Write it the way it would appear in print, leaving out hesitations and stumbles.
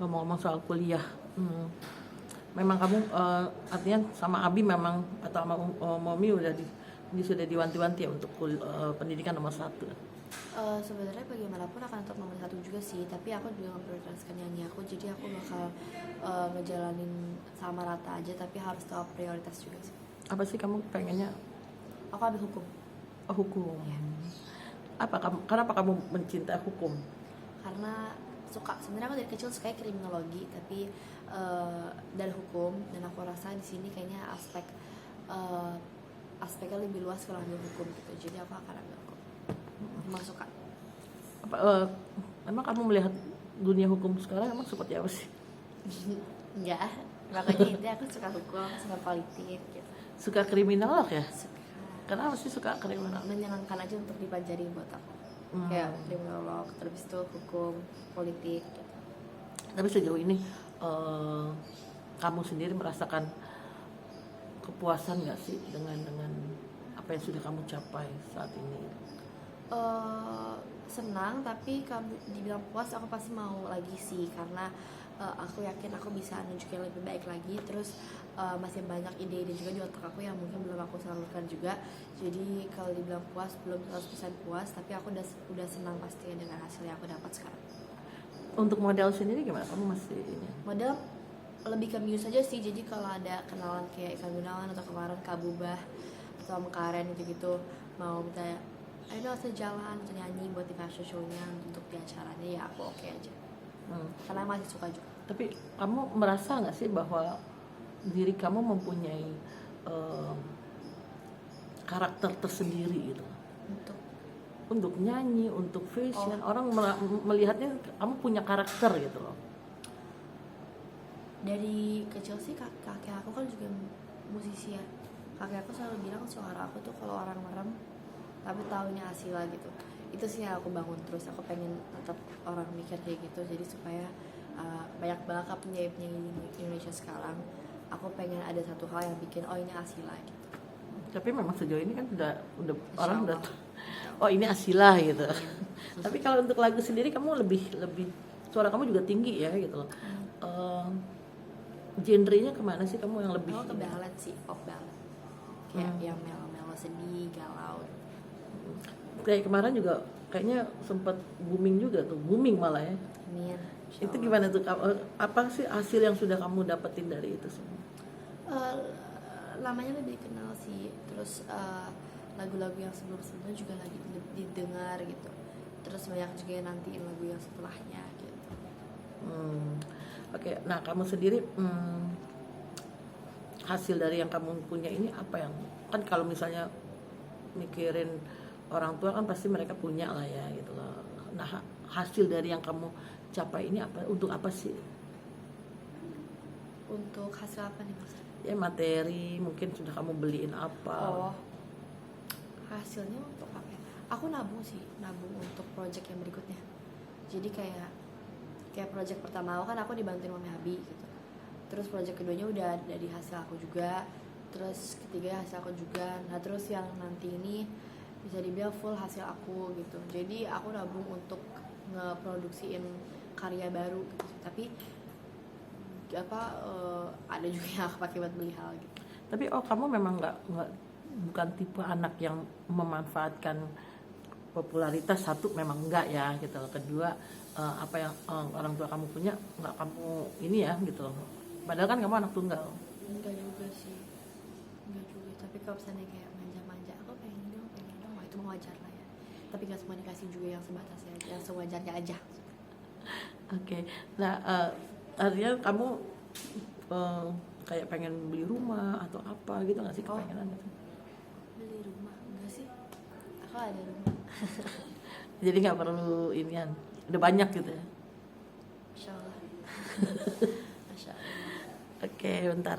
Ngomong-ngomong soal kuliah, memang kamu artinya sama Abi memang atau sama Momi ini sudah diwanti-wanti ya untuk pendidikan nomor satu. Sebenarnya bagaimanapun akan tetap nomor satu juga sih, tapi aku juga memprioritaskan nyanyi aku, jadi aku bakal ngejalanin sama rata aja, tapi harus tahu prioritas juga sih. Apa sih kamu pengennya? Aku ambil hukum. Oh, hukum. Ya. Kenapa kamu mencintai hukum? Karena suka, sebenarnya aku dari kecil suka kriminologi, tapi dari hukum, dan aku rasa di sini kayaknya aspeknya lebih luas kalau ambil hukum gitu, jadi aku akan ambil hukum. Emang suka. Emang kamu melihat dunia hukum sekarang emang seperti apa sih? Enggak, makanya itu aku suka hukum, suka politik gitu. Suka kriminolog ya? Suka. Kenapa sih suka kriminolog? Menyenangkan aja untuk dipelajari buat aku. Kayak kriminolog, terus itu hukum, politik gitu. Tapi sejauh ini kamu sendiri merasakan kepuasan nggak sih dengan apa yang sudah kamu capai saat ini? Senang, tapi kalau dibilang puas aku pasti mau lagi sih, karena aku yakin aku bisa nunjukin lebih baik lagi. Terus masih banyak ide-ide juga di otak aku yang mungkin belum aku salurkan juga. Jadi kalau dibilang puas, belum 100% puas, tapi aku udah senang pastinya dengan hasil yang aku dapat sekarang. Untuk model sendiri gimana? Kamu masih ini? Model lebih ke muse aja sih, jadi kalau ada kenalan kayak Ivan Gunawan atau kemarin Kak Bubah atau Karen gitu-gitu mau minta ayo dong jalan atau nyanyi buat di fashion show-nya untuk di acaranya, ya aku oke aja. Karena masih suka juga. Tapi kamu merasa nggak sih bahwa diri kamu mempunyai karakter tersendiri gitu? Untuk nyanyi, untuk fashion, orang melihatnya kamu punya karakter gitu loh. Dari kecil sih kakek aku kan juga musisi ya. Kakek aku selalu bilang suara aku tuh kalau orang merem tapi taunya Asila gitu. Itu sih yang aku bangun terus. Aku pengen tetap orang mikir kayak gitu, jadi supaya banyak banget penyanyi di Indonesia sekarang. Aku pengen ada satu hal yang bikin ini Asila gitu. Tapi memang sejauh ini kan udah orang udah ini Asila gitu. Tapi kalau untuk lagu sendiri kamu lebih suara kamu juga tinggi ya gitu loh. Genrenya kemana sih kamu yang lebih? Aku ke ballad sih, pop ballad. Kayak yang melo-melo sedih, galau. Kayak kemarin juga kayaknya sempat booming juga tuh, booming malah ya. Amin. Itu gimana tuh? Apa sih hasil yang sudah kamu dapetin dari itu semua? Lamanya lebih kenal sih, terus lagu-lagu yang sebelum-sebelumnya juga lagi didengar gitu. Terus banyak juga yang nantiin lagu yang setelahnya gitu. Oke, nah kamu sendiri hasil dari yang kamu punya ini apa yang kan kalau misalnya mikirin orang tua kan pasti mereka punya lah ya gitu loh. Nah hasil dari yang kamu capai ini apa? Untuk apa sih? Untuk hasil apa nih maksudnya? Ya materi mungkin sudah kamu beliin apa? Hasilnya untuk apa ya? Aku nabung untuk project yang berikutnya. Jadi kayak project pertama aku dibantuin Mami Abi gitu. Terus project keduanya udah dari hasil aku juga. Terus ketiga hasil aku juga. Nah terus yang nanti ini bisa dibilang full hasil aku gitu. Jadi aku nabung untuk ngeproduksiin karya baru gitu. Tapi ada juga yang aku pakai buat beli hal gitu. Tapi kamu memang bukan tipe anak yang memanfaatkan popularitas. Satu memang enggak ya gitu. Kedua apa yang orang tua kamu punya enggak kamu ini ya gitu. Padahal kan kamu anak tunggal. Enggak juga sih. Tapi kalau misalnya kayak manja-manja, aku pengen dong, itu mah wajar lah ya. Tapi gak semua dikasih juga yang sebatas ya, yang sewajarnya aja. Oke. Nah artinya kamu kayak pengen beli rumah atau apa gitu nggak sih kepengenan gitu? Beli rumah enggak sih? Aku ada rumah. Jadi nggak perlu inian, udah banyak gitu ya? Masya Allah. Oke, bentar.